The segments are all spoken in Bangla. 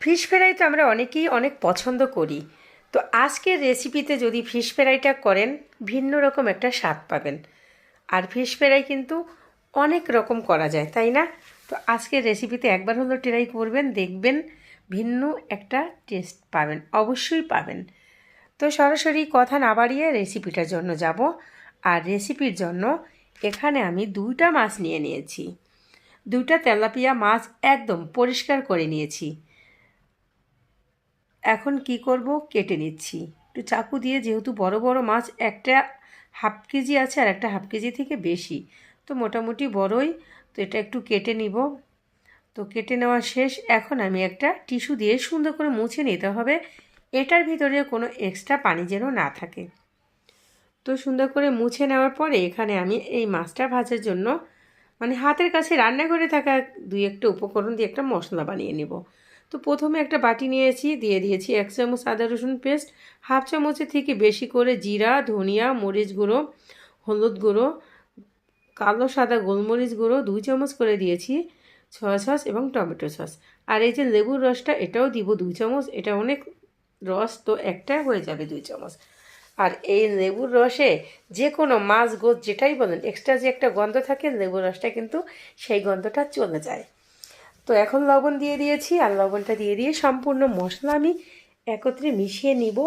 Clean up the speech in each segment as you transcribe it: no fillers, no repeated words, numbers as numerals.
ফিশ ফ্রাই তো আমরা অনেকেই অনেক পছন্দ করি। তো আজকের রেসিপিতে যদি ফিশ ফ্রাইটা করেন ভিন্ন রকম একটা স্বাদ পাবেন। আর ফিশ ফ্রাই কিন্তু অনেক রকম করা যায়, তাই না? তো আজকের রেসিপিতে একবার হলো ট্রাই করবেন, দেখবেন ভিন্ন একটা টেস্ট পাবেন, অবশ্যই পাবেন। তো সরাসরি কথা না বাড়িয়ে রেসিপিটার জন্য যাব। আর রেসিপির জন্য এখানে আমি 2টা মাছ নিয়ে নিয়েছি। 2টা তেলাপিয়া মাছ একদম পরিষ্কার করে নিয়েছি। এখন কি করব, কেটে নিচ্ছি একটু চাকু দিয়ে, যেহেতু বড় বড় মাছ, একটা হাফ কেজি আছে আর একটা হাফ কেজি থেকে বেশি, তো মোটামুটি বড়ই। তো এটা একটু কেটে নিব। তো কেটে নেওয়া শেষ। এখন আমি একটা টিস্যু দিয়ে সুন্দর করে মুছে নিতে হবে, এটার ভিতরে কোনো এক্সট্রা পানি যেন না থাকে। তো সুন্দর করে মুছে নেওয়ার পরে এখানে আমি এই মাছটা ভাজার জন্য হাতের কাছে রান্নাঘরে থাকা 2-1টা উপকরণ দিয়ে একটা মশলা বানিয়ে নেব। তো প্রথমে একটা বাটি নিয়েছি, দিয়ে দিয়েছি 1 চামচ আদা রসুন পেস্ট, হাফ চামচের থেকে বেশি করে জিরা, ধনিয়া, মরিচ গুঁড়ো, হলুদ গুঁড়ো, কালো সাদা গোলমরিচ গুঁড়ো 2 চামচ করে দিয়েছি, সয়া সস এবং টমেটো সস। আর এই যে লেবুর রসটা, এটাও দিব 2 চামচ। এটা অনেক রস, তো একটা হয়ে যাবে 2 চামচ। আর এই লেবুর রসে যে কোনো মাছ গোছ যেটাই বলেন, এক্সট্রা যে একটা গন্ধ থাকে, লেবুর রসটা কিন্তু সেই গন্ধটা চলে যায়। তো এখন লবণ দিয়ে দিয়েছি, আর লবণটা দিয়ে দিয়ে সম্পূর্ণ মশলা আমি একত্রে মিশিয়ে নিব।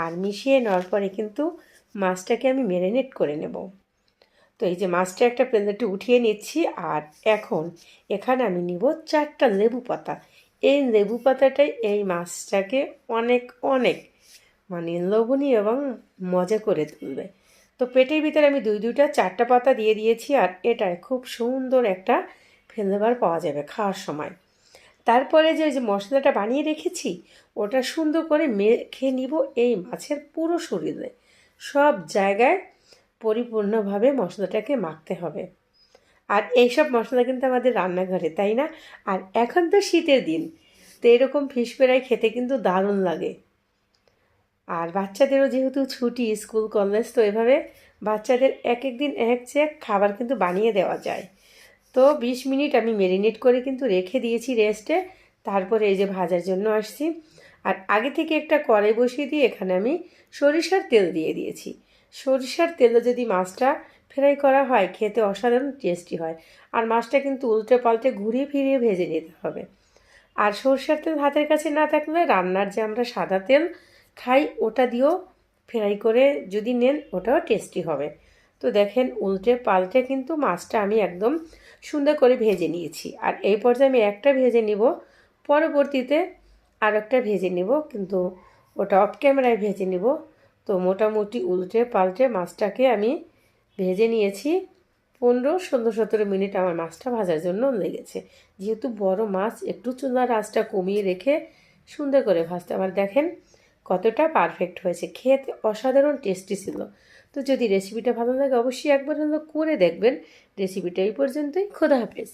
আর মিশিয়ে নেওয়ার পরে কিন্তু মাছটাকে আমি ম্যারিনেট করে নেব। তো এই যে মাছটা একটা প্লেটে উঠিয়ে নিচ্ছি। আর এখন এখানে আমি নিব 4টা লেবু পাতা। এই লেবু পাতাটাই এই মাছটাকে অনেক অনেক লবণীয় এবং মজা করে তুলবে। তো পেটের ভিতরে আমি 2-2টা 4টা পাতা দিয়ে দিয়েছি। আর এটায় খুব সুন্দর একটা ফ্লেভার পাওয়া যাবে খাওয়ার সময়। তারপরে যে মশলাটা বানিয়ে রেখেছি, ওটা সুন্দর করে মেখে নিব এই মাছের পুরো শরীরে, সব জায়গায় পরিপূর্ণভাবে মশলাটাকে মাখতে হবে। আর এইসব মশলা কিন্তু আমাদের রান্নাঘরে, তাই না? আর এখন তো শীতের দিন, তো এরকম ফিশ ফ্রাই খেতে কিন্তু দারুণ লাগে। আর বাচ্চাদেরও যেহেতু ছুটি, স্কুল কলেজ, তো এভাবে বাচ্চাদের এক এক দিন এক চেক খাবার কিন্তু বানিয়ে দেওয়া যায়। তো 20 মিনিট আমি ম্যারিনেট করে কিন্তু রেখে দিয়েছি রেস্টে। তারপরে এই যে ভাজার জন্য আসছি। আর আগে থেকে একটা কড়াই বসিয়ে দিয়ে এখানে আমি সরিষার তেল দিয়ে দিয়েছি। সরিষার তেলে যদি মাছটা ফ্রাই করা হয়, খেতে অসাধারণ টেস্টি হয়। আর মাছটা কিন্তু উল্টে পাল্টে ঘুরিয়ে ফিরিয়ে ভেজে নিতে হবে। আর সরষের তেল হাতের কাছে না থাকলে রান্নার যে আমরা সাদা তেল খাই, ওটা দিয়েও ফ্রাই করে যদি নেন, ওটাও টেস্টি হবে। তো দেখেন, উল্টে পাল্টে কিন্তু মাছটা আমি একদম সুন্দর করে ভেজে নিয়েছি। আর এই পর্যায়ে আমি একটা ভেজে নিব, পরবর্তীতে আর একটা ভেজে নিব, কিন্তু ওটা অফ ক্যামেরায় ভেজে নিব। তো মোটামুটি উল্টে পাল্টে মাছটাকে আমি ভেজে নিয়েছি। 15-16-17 মিনিট আমার মাছটা ভাজার জন্য লেগেছে। যেহেতু বড় মাছ, একটু চুলার আঁচটা কমিয়ে রেখে সুন্দর করে ভাজতে। আমার দেখেন কতটা পারফেক্ট হয়েছে, খেতে অসাধারণ টেস্টি ছিল। তো যদি রেসিপিটা ভালো লাগে, অবশ্যই একবার হলো করে দেখবেন। রেসিপিটা এই পর্যন্তই। খোদা হাফেজ।